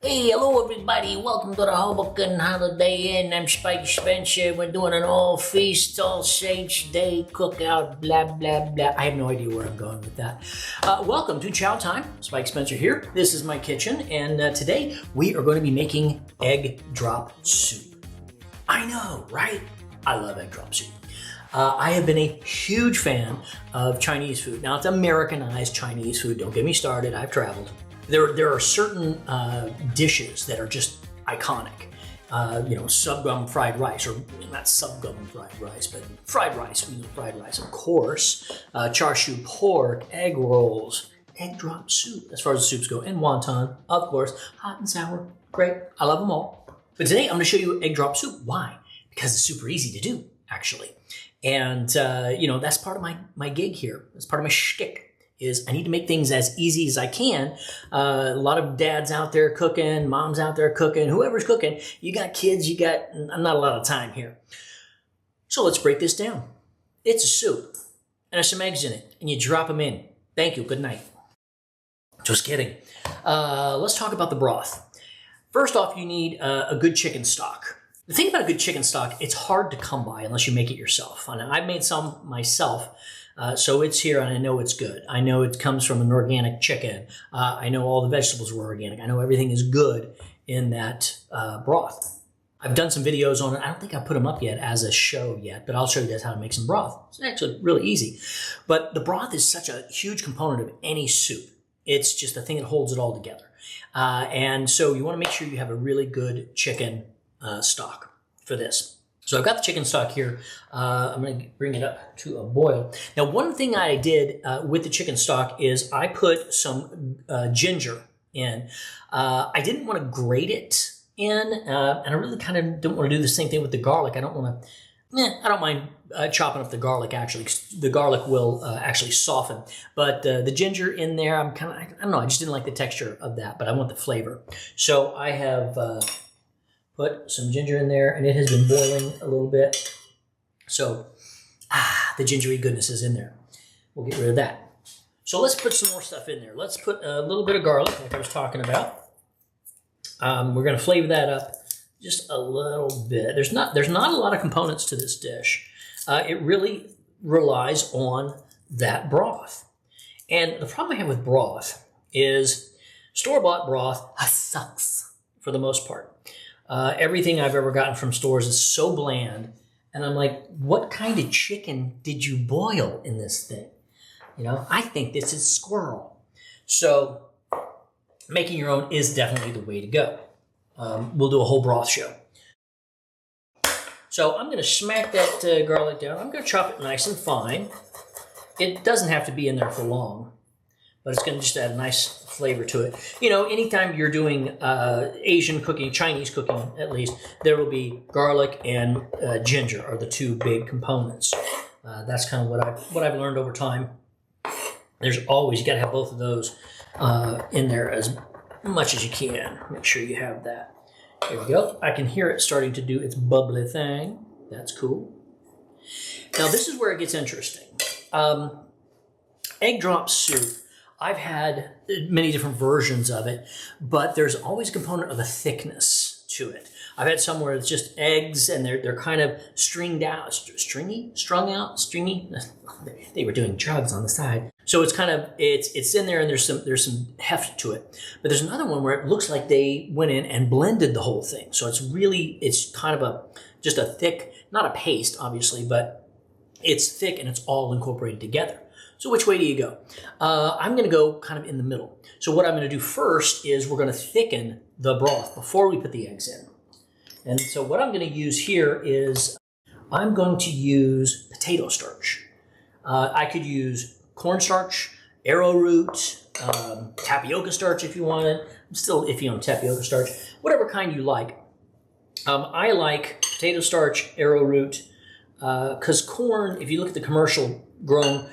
Hey, hello everybody. Welcome to the Hoboken Holiday Inn. I'm Spike Spencer. We're doing an all feast, all saints day cookout, blah, blah, blah. I have no idea where I'm going with that. Welcome to Chow Time. Spike Spencer here. This is my kitchen, and today we are going to be making egg drop soup. I know, right? I love egg drop soup. I have been a huge fan of Chinese food. Now, it's Americanized Chinese food. Don't get me started. I've traveled. There are certain dishes that are just iconic. Subgum fried rice, or not subgum fried rice, but fried rice, fried rice, of course. Char siu pork, egg rolls, egg drop soup, as far as the soups go, and wonton, of course, hot and sour, great, I love them all. But today I'm gonna show you egg drop soup. Why? Because it's super easy to do, actually. And, that's part of my gig here. That's part of my shtick. Is I need to make things as easy as I can. A lot of dads out there cooking, moms out there cooking, whoever's cooking, you got kids, not a lot of time here. So let's break this down. It's a soup, and there's some eggs in it, and you drop them in. Thank you, good night. Just kidding. Let's talk about the broth. First off, you need a good chicken stock. The thing about a good chicken stock, it's hard to come by unless you make it yourself. And I've made some myself. So it's here, and I know it's good. I know it comes from an organic chicken. I know all the vegetables were organic. I know everything is good in that broth. I've done some videos on it. I don't think I put them up yet as a show yet, but I'll show you guys how to make some broth. It's actually really easy. But the broth is such a huge component of any soup. It's just the thing that holds it all together. And so you want to make sure you have a really good chicken stock for this. So I've got the chicken stock here. I'm going to bring it up to a boil. Now, one thing I did with the chicken stock is I put some ginger in. I didn't want to grate it in, and I really kind of don't want to do the same thing with the garlic. I don't mind chopping up the garlic, actually. The garlic will actually soften. But the ginger in there, I don't know, I just didn't like the texture of that, but I want the flavor. So I have... put some ginger in there, and it has been boiling a little bit. So, the gingery goodness is in there. We'll get rid of that. So let's put some more stuff in there. Let's put a little bit of garlic, like I was talking about. We're going to flavor that up just a little bit. There's not a lot of components to this dish. It really relies on that broth. And the problem I have with broth is store-bought broth sucks for the most part. Everything I've ever gotten from stores is so bland, and I'm like, what kind of chicken did you boil in this thing? I think this is squirrel. So making your own is definitely the way to go. We'll do a whole broth show. So I'm going to smack that garlic down. I'm going to chop it nice and fine. It doesn't have to be in there for long, but it's going to just add a nice flavor to it. Anytime you're doing Asian cooking, Chinese cooking at least, there will be garlic and ginger are the two big components. That's kind of what I've learned over time. You got to have both of those in there as much as you can. Make sure you have that. There we go. I can hear it starting to do its bubbly thing. That's cool. Now this is where it gets interesting. Egg drop soup. I've had many different versions of it, but there's always a component of a thickness to it. I've had some where it's just eggs and they're kind of strung out. They were doing drugs on the side. So it's kind of, it's in there and there's some heft to it. But there's another one where it looks like they went in and blended the whole thing. So it's kind of just a thick, not a paste obviously, but it's thick and it's all incorporated together. So which way do you go? I'm going to go kind of in the middle. So what I'm going to do first is we're going to thicken the broth before we put the eggs in. And so what I'm going to use here is I'm going to use potato starch. I could use cornstarch, arrowroot, tapioca starch if you wanted. I'm still iffy on tapioca starch. Whatever kind you like. I like potato starch, arrowroot, because corn, if you look at the commercial grown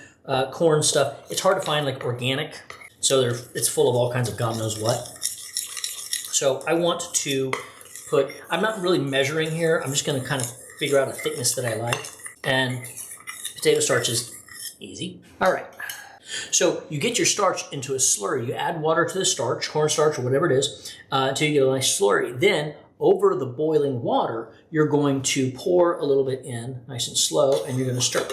corn stuff, it's hard to find like organic, so it's full of all kinds of God knows what. So I want to I'm not really measuring here, I'm just going to kind of figure out a thickness that I like, and potato starch is easy. All right, So you get your starch into a slurry. You add water to the starch, cornstarch or whatever it is, until you get a nice slurry. Then over the boiling water, you're going to pour a little bit in, nice and slow, and you're going to stir.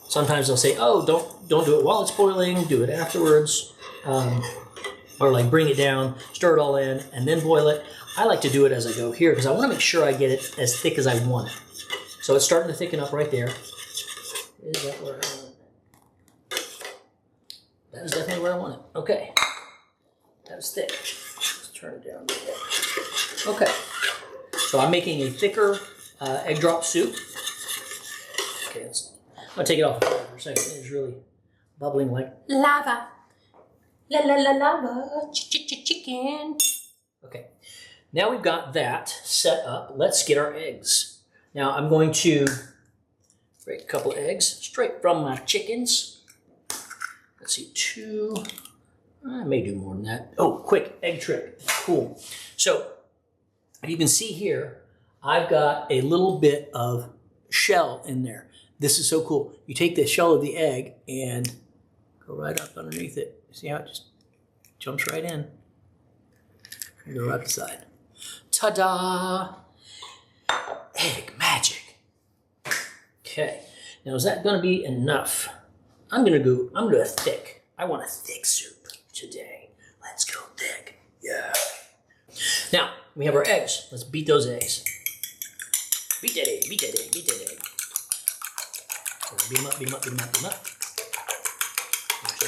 Sometimes they'll say, oh, don't do it while it's boiling, do it afterwards. Or like bring it down, stir it all in, and then boil it. I like to do it as I go here because I want to make sure I get it as thick as I want it. So it's starting to thicken up right there. Is that where I want it? That is definitely where I want it. Okay. That is thick. Let's turn it down a bit. Okay. So I'm making a thicker egg drop soup. Okay, I'm going to take it off for a second. It's really bubbling like lava. La la la lava. Chicken. Okay. Now we've got that set up. Let's get our eggs. Now I'm going to break a couple of eggs straight from my chickens. Let's see, 2. I may do more than that. Oh, quick egg trick. Cool. So you can see here, I've got a little bit of shell in there. This is so cool. You take the shell of the egg and go right up underneath it. See how it just jumps right in? And go right beside. Ta-da! Egg magic. Okay. Now is that going to be enough? I'm going to do a thick. I want a thick soup today. Let's go thick. Yeah. Now we have our eggs. Let's beat those eggs. Beat that egg. Beat that egg. Beat that egg. Beat them up. Beat them up. Beat them up. Beat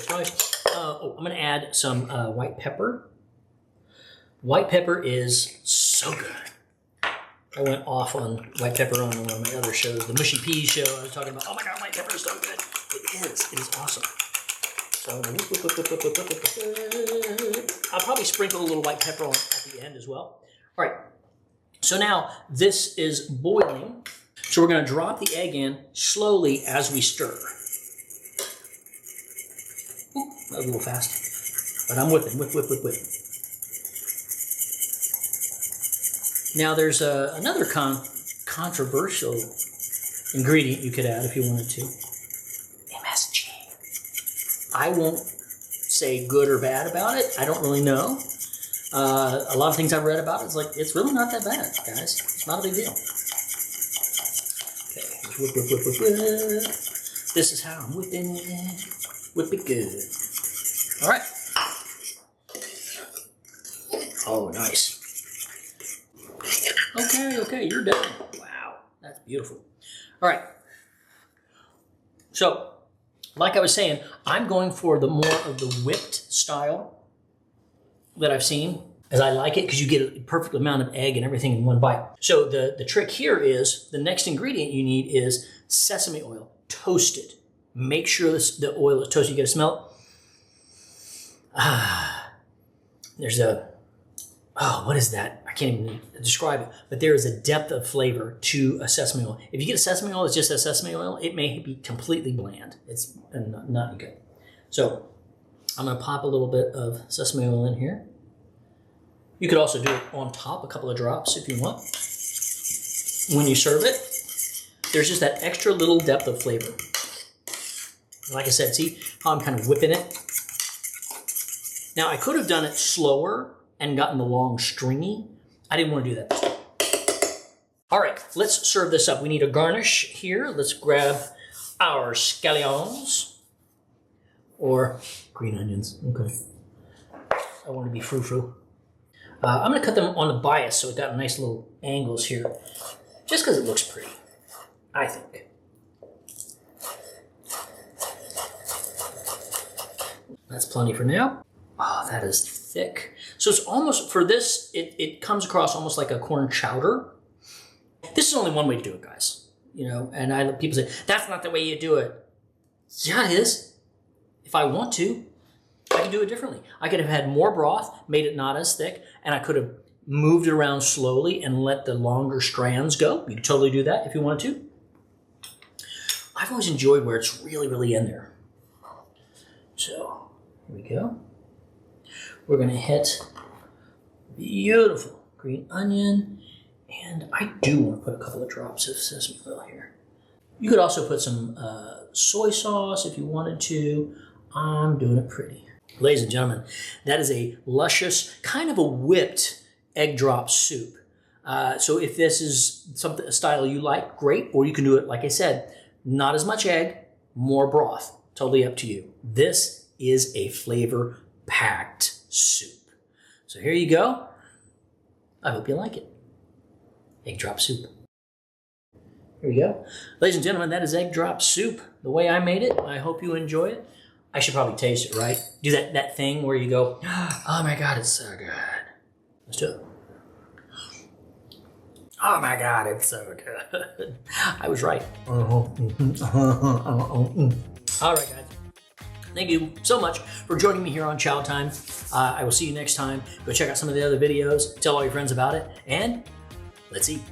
them up. Oh, I'm going to add some white pepper. White pepper is so good. I went off on white pepper on one of my other shows, the Mushy Peas show. I was talking about, oh my God, white pepper is so good. It is. It is awesome. So I'll probably sprinkle a little white pepper on at the end as well. All right. So now this is boiling. So we're going to drop the egg in slowly as we stir. Ooh, that was a little fast. But I'm whipping, whip. Now there's another controversial ingredient you could add if you wanted to. MSG. I won't say good or bad about it. I don't really know. A lot of things I've read about it, it's like, it's really not that bad, guys. It's not a big deal. Okay, whip. This is how I'm whipping it. Whip it good. All right. Oh, nice. Okay, you're done. Wow, that's beautiful. All right. So, like I was saying, I'm going for the more of the whipped style that I've seen, as I like it, because you get a perfect amount of egg and everything in one bite. So the trick here is, the next ingredient you need is sesame oil, toasted. Make sure the oil is toasted. You gotta smell it. There's what is that? I can't even describe it, but there is a depth of flavor to a sesame oil. If you get a sesame oil, it's just a sesame oil, it may be completely bland. It's not good. So I'm gonna pop a little bit of sesame oil in here. You could also do it on top, a couple of drops if you want. When you serve it, there's just that extra little depth of flavor. Like I said, see how I'm kind of whipping it? Now I could have done it slower and gotten the long stringy. I didn't want to do that this time. All right, let's serve this up. We need a garnish here. Let's grab our scallions or green onions. Okay. I want to be frou-frou. I'm going to cut them on the bias so it got nice little angles here, just because it looks pretty, I think. That's plenty for now. Oh, that is thick. So it's almost, for this, it comes across almost like a corn chowder. This is only one way to do it, guys. You know, and people say, that's not the way you do it. Yeah, it is. If I want to, I can do it differently. I could have had more broth, made it not as thick, and I could have moved it around slowly and let the longer strands go. You could totally do that if you wanted to. I've always enjoyed where it's really, really in there. So, here we go. We're going to hit beautiful green onion, and I do want to put a couple of drops of sesame oil here. You could also put some soy sauce if you wanted to. I'm doing it pretty. Ladies and gentlemen, that is a luscious, kind of a whipped egg drop soup. So if this is a style you like, great. Or you can do it, like I said, not as much egg, more broth. Totally up to you. This is a flavor-packed soup. So here you go. I hope you like it. Egg drop soup. Here we go. Ladies and gentlemen, that is egg drop soup. The way I made it, I hope you enjoy it. I should probably taste it, right? Do that thing where you go, oh my God, it's so good. Let's do it. Oh my God, it's so good. I was right. All right, guys. Thank you so much for joining me here on Chow Time. I will see you next time. Go check out some of the other videos. Tell all your friends about it. And let's eat.